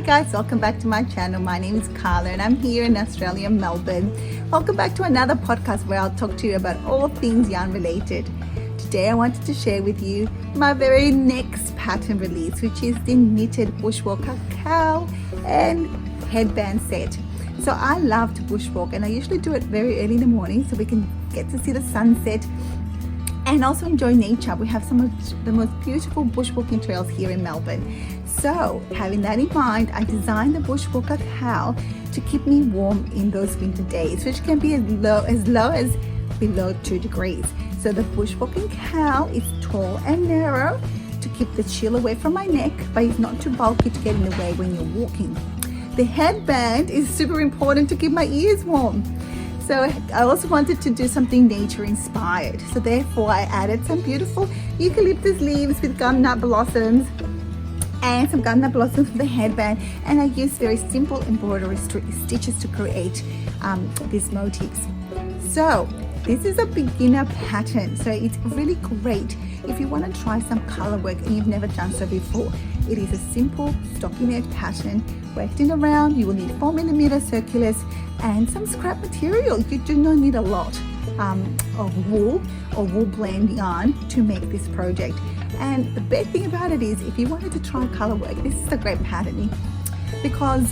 guys, welcome back to my channel. My name is Carla and I'm here in Australia, Melbourne. Welcome back to another podcast where I'll talk to you about all things yarn related. Today I wanted to share with you my very next pattern release, which is the knitted bushwalker cowl and headband set. So I love to bushwalk and I usually do it very early in the morning so we can get to see the sunset and also enjoy nature. We have some of the most beautiful bushwalking trails here in Melbourne. So having that in mind, I designed the bushwalker cowl to keep me warm in those winter days, which can be as low as below 2 degrees. So the bushwalking cowl is tall and narrow to keep the chill away from my neck, but it's not too bulky to get in the way when you're walking. The headband is super important to keep my ears warm. So I also wanted to do something nature inspired. So therefore I added some beautiful eucalyptus leaves with gumnut blossoms and some gumnut blossoms for the headband. And I used very simple embroidery stitches to create these motifs. So this is a beginner pattern. So it's really great if you want to try some color work and you've never done so before. It is a simple stockinette pattern wefted around. You will need 4mm circulars and some scrap material. You do not need a lot of wool or wool blend yarn to make this project. And the best thing about it is if you wanted to try color work, this is a great pattern because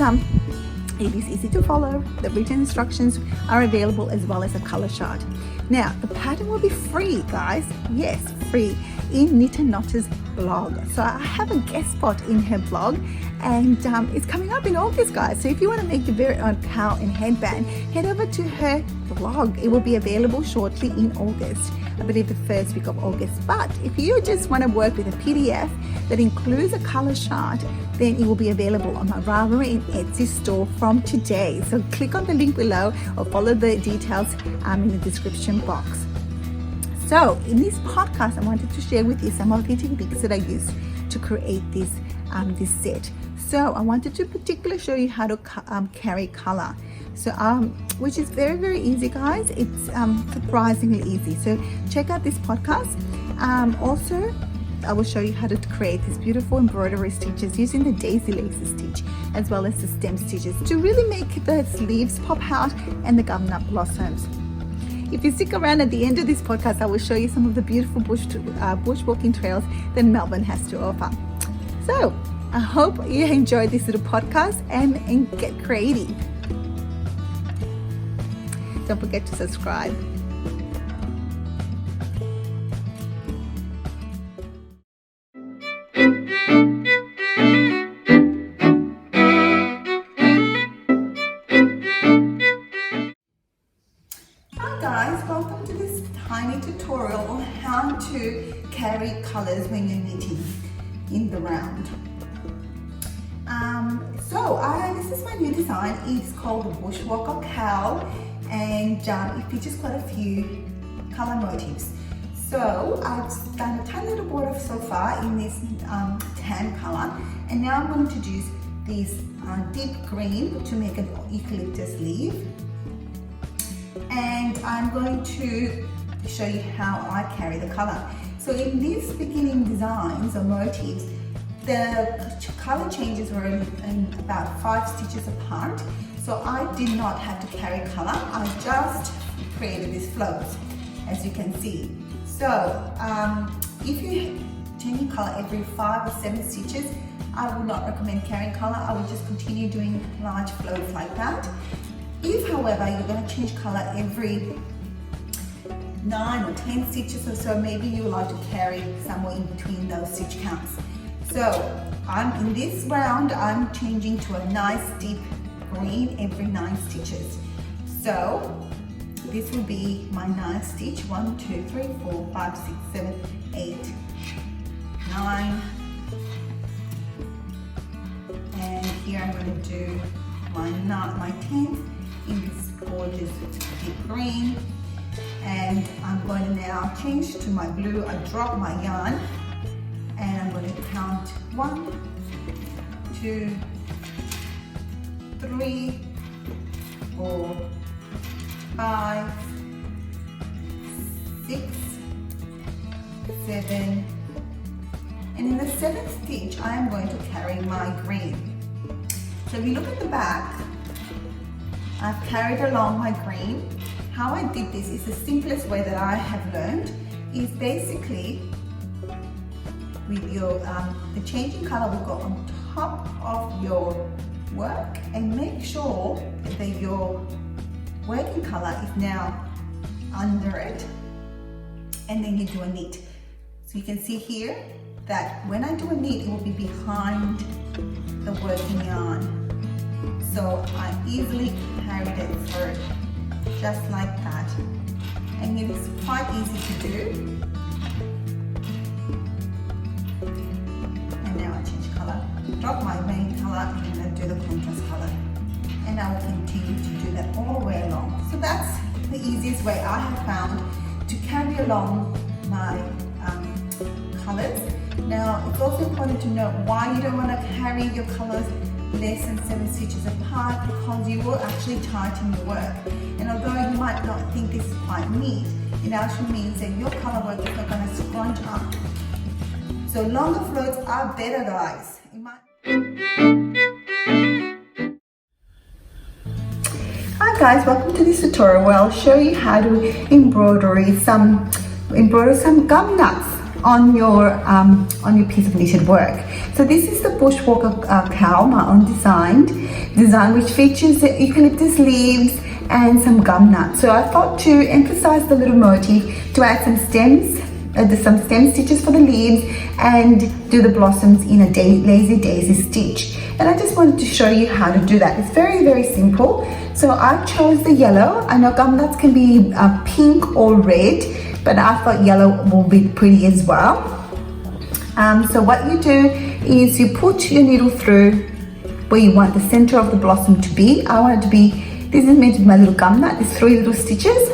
it is easy to follow. The written instructions are available as well as a color chart. Now the pattern will be free, guys. Yes, free in Knit and Knotter's blog. So I have a guest spot in her blog and it's coming up in August, guys. So if you want to make your very own cowl and headband, head over to her blog. It will be available shortly in August. I believe the first week of August. But if you just want to work with a PDF that includes a color chart, then it will be available on my Ravelry and Etsy store from today. So click on the link below or follow the details in the description box. So in this podcast, I wanted to share with you some of the techniques that I used to create this set. So I wanted to particularly show you how to carry color. So which is very, very easy, guys. It's surprisingly easy. So check out this podcast. Also, I will show you how to create these beautiful embroidery stitches using the daisy laces stitch as well as the stem stitches to really make the sleeves pop out and the gumnut blossoms. If you stick around at the end of this podcast, I will show you some of the beautiful bushwalking trails that Melbourne has to offer. So I hope you enjoyed this little podcast and get creative. Don't forget to subscribe. Hi guys, welcome to this tiny tutorial on how to carry colors when you're knitting in the round. This is my new design. It's called the bushwalker cowl and it features quite a few color motifs. So I've done a tiny little border so far in this tan color, and now I'm going to use this deep green to make an eucalyptus leaf. And I'm going to show you how I carry the color. So in these beginning designs or motifs, the color changes were in about 5 stitches apart. So I did not have to carry color. I just created these flows, as you can see. So if you change color every 5 or 7 stitches, I would not recommend carrying color. I would just continue doing large flows like that. If, however, you're going to change color every 9 or 10 stitches or so, maybe you would like to carry somewhere in between those stitch counts. So in this round, I'm changing to a nice deep green every 9 stitches. So this will be my 9th stitch. 1, 2, 3, 4, 5, 6, 7, 8, 9. And here I'm going to do my 10th in this gorgeous deep green. And I'm going to now change to my blue. I drop my yarn and I'm going to count 1, 2, 3, 4, 5, 6, 7, and in the 7th stitch I am going to carry my green. So if you look at the back, I've carried along my green. How I did this is the simplest way that I have learned is basically with your, the changing color will go on top of your work, and make sure that your working color is now under it, and then you do a knit. So you can see here that when I do a knit, it will be behind the working yarn. So I easily carried it through, just like that. And it is quite easy to do. And now I change color, drop my main color, and then do the contrast color. And I will continue to do that all the way along. So that's the easiest way I have found to carry along my colors. Now, it's also important to know why you don't want to carry your colors less than 7 stitches apart, because you will actually tighten your work. And although you might not think this is quite neat, it actually means that your color work is not going to scrunch up. So longer floats are better, guys. Hi guys, welcome to this tutorial where I'll show you how to embroider some gum nuts on your piece of knitted work. So this is the bushwalker cowl, my own design, which features the eucalyptus leaves and some gum nuts. So I thought to emphasize the little motif, to add some stems, some stem stitches for the leaves, and do the blossoms in a lazy daisy stitch. And I just wanted to show you how to do that. It's very, very simple. So I chose the yellow. I know gum nuts can be pink or red, but I thought yellow will be pretty as well. So what you do is you put your needle through where you want the center of the blossom to be. I want it to be, this is meant to be my little gum nut, there's 3 little stitches,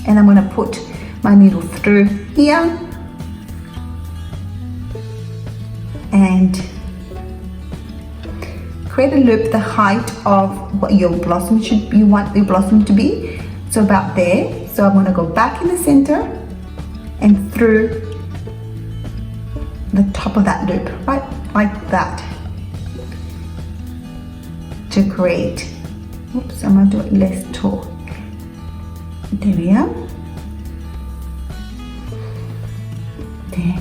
and I'm going to put my needle through here and create a loop the height of what your blossom you want your blossom to be. So about there. So I'm going to go back in the center and through the top of that loop, right like that, to create, oops, I'm going to do it less tall. There we are. There.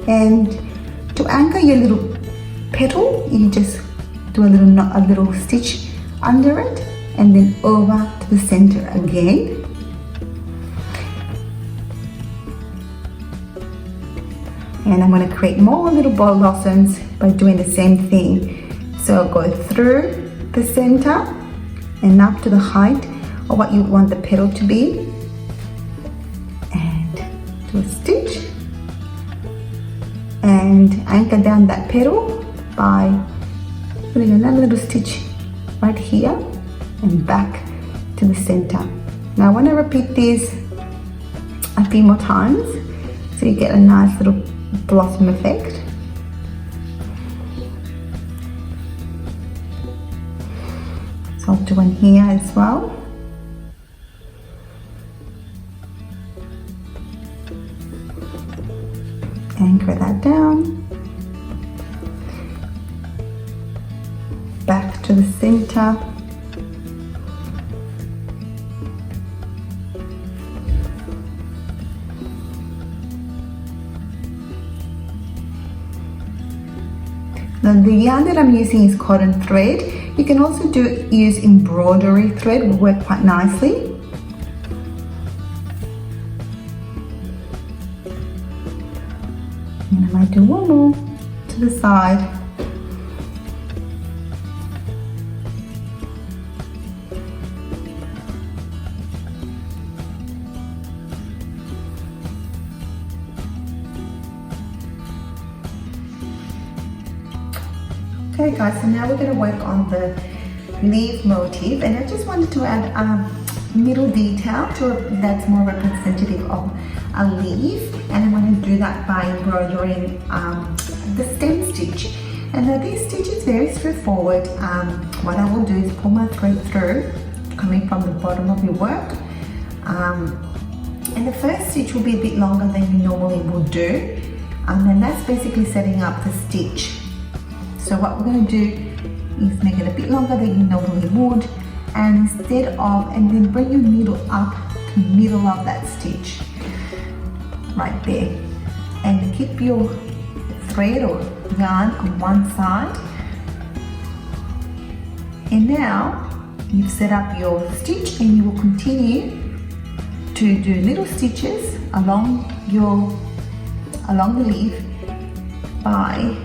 And to anchor your little petal, you just do a little stitch under it and then over to the center again. And I'm going to create more little blossoms by doing the same thing. So go through the center and up to the height of what you want the petal to be, and do a stitch and anchor down that petal by putting another little stitch right here and back to the center. Now I want to repeat this a few more times so you get a nice little blossom effect. So I'll do one here as well. Anchor that down. Back to the center. Now the yarn that I'm using is cotton thread. You can also use embroidery thread, will work quite nicely. And I might do one more to the side. Okay guys, so now we're going to work on the leaf motif, and I just wanted to add a middle detail that's more representative of a leaf, and I'm going to do that by embroidering the stem stitch. And now this stitch is very straightforward. What I will do is pull my thread through, coming from the bottom of your work, and the first stitch will be a bit longer than you normally would do, and that's basically setting up the stitch. So what we're going to do is make it a bit longer than you normally would, and then bring your needle up to the middle of that stitch right there, and keep your thread or yarn on one side. And now you've set up your stitch, and you will continue to do little stitches along the leaf by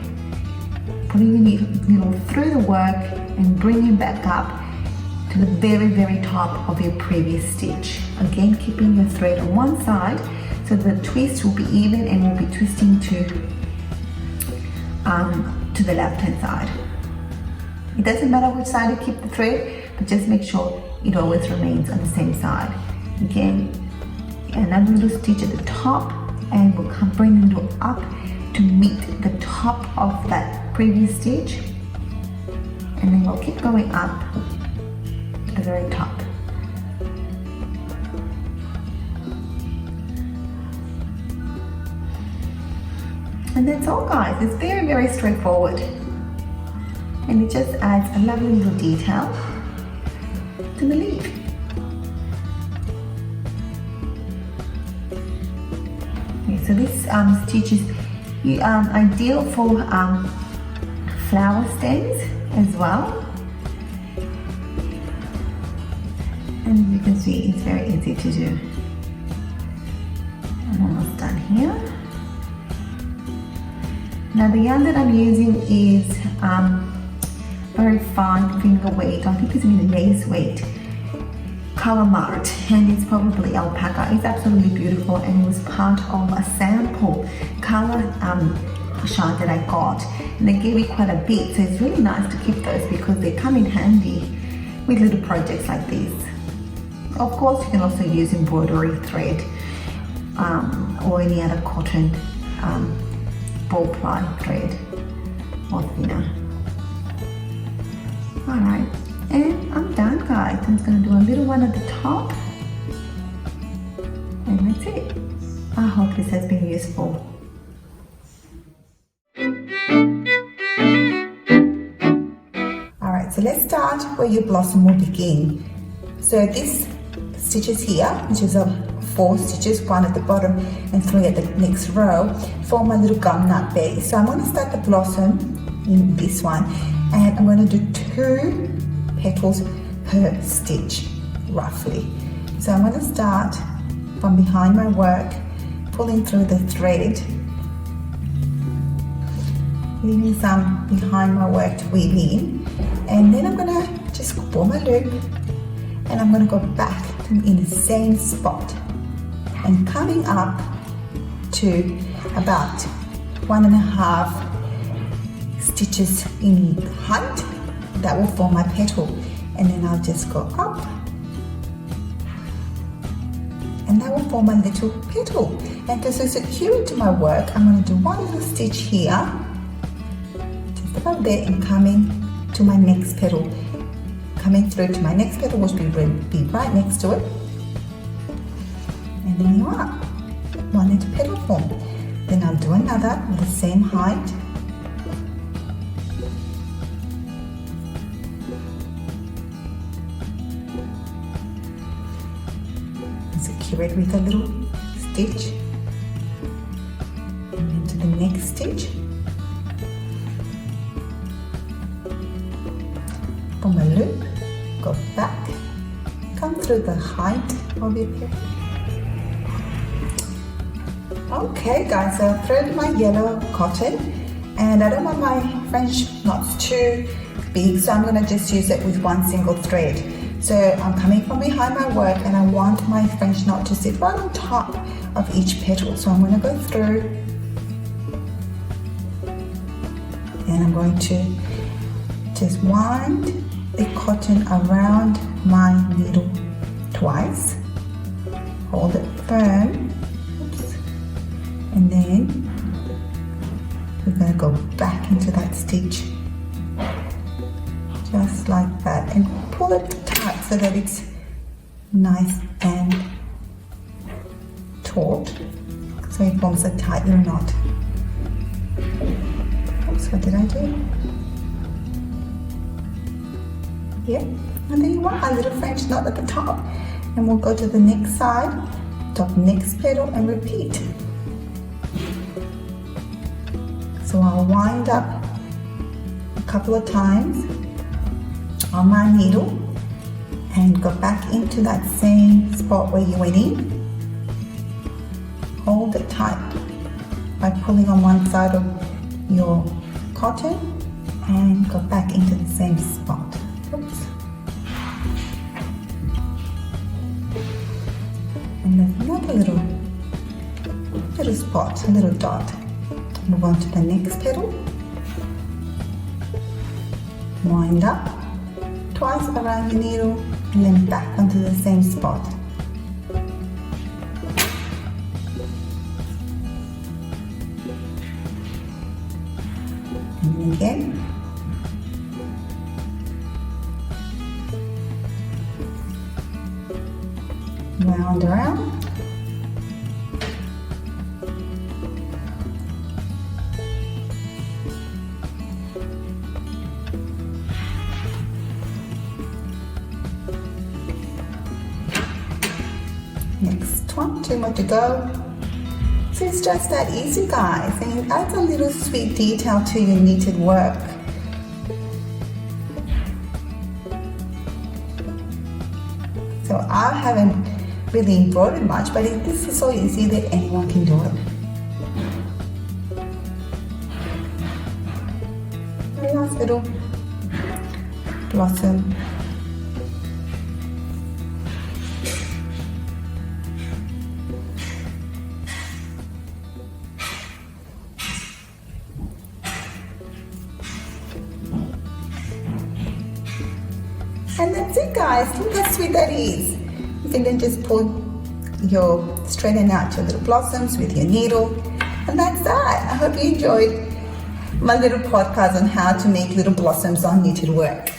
putting your needle through the work and bringing back up to the very, very top of your previous stitch. Again, keeping your thread on one side so the twist will be even and will be twisting to the left hand side. It doesn't matter which side you keep the thread, but just make sure it always remains on the same side. Again, another little stitch at the top, and we'll bring the needle up to meet the top of that previous stitch, and then we'll keep going up to the very top. And that's all, guys. It's very, very straightforward, and it just adds a lovely little detail to the leaf. Okay, so this stitch is ideal for flower stems as well, and as you can see, it's very easy to do. I'm almost done here. Now the yarn that I'm using is very fine finger weight. I think it's in lace weight, color marked, and it's probably alpaca. It's absolutely beautiful, and it was part of a sample color shard that I got, and they gave me quite a bit, so it's really nice to keep those because they come in handy with little projects like this. Of course, you can also use embroidery thread or any other cotton ball ply thread or thinner. Alright, and I'm done, guys. I'm just going to do a little one at the top, and that's it. I hope this has been useful. Alright, so let's start where your blossom will begin. So this stitches here, which is 4 stitches, 1 at the bottom and 3 at the next row, form a little gum nut base. So I'm going to start the blossom in this one, and I'm going to do 2 petals per stitch roughly. So I'm going to start from behind my work, pulling through the thread, leaving some behind my work to weave in, and then I'm going to just form a loop, and I'm going to go back in the same spot and coming up to about 1.5 stitches in height. That will form my petal, and then I'll just go up, and that will form a little petal. And to secure it to my work, I'm going to do 1 little stitch here, just about there, and coming to my next petal, coming through to my next petal, which will be right next to it, and then you are 1 little petal form. Then I'll do another with the same height, secure it with a little stitch, and then to the next stitch, form a loop, go back, come through the height of your petal. Okay, guys, so I've threaded my yellow cotton, and I don't want my French knots too big, so I'm going to just use it with 1 single thread. So I'm coming from behind my work, and I want my French knot to sit right on top of each petal. So I'm going to go through, and I'm going to just wind the cotton around my needle twice, hold it firm, and then we're going to go back into that stitch just like that, and pull it tight so that it's nice and taut, so it forms a tight little knot. Oops, what did I do? here, and there you are, a little French knot at the top. And we'll go to the next side, top next petal, and repeat. So I'll wind up a couple of times on my needle and go back into that same spot where you went in. Hold it tight by pulling on one side of your cotton and go back into the same spot. Oops. And there's another little spot, a little dot. Move on to the next petal. Wind up twice around your needle and then back onto the same spot. And then again. Round around. Next one, 2 more to go. So it's just that easy, guys, and it adds a little sweet detail to your knitted work. So I haven't really embroidered much, but this is so easy that anyone can do it. A nice little blossom. And that's it, guys. Look how sweet that is. You can then just straighten out your little blossoms with your needle. And that's that. I hope you enjoyed my little podcast on how to make little blossoms on knitted work.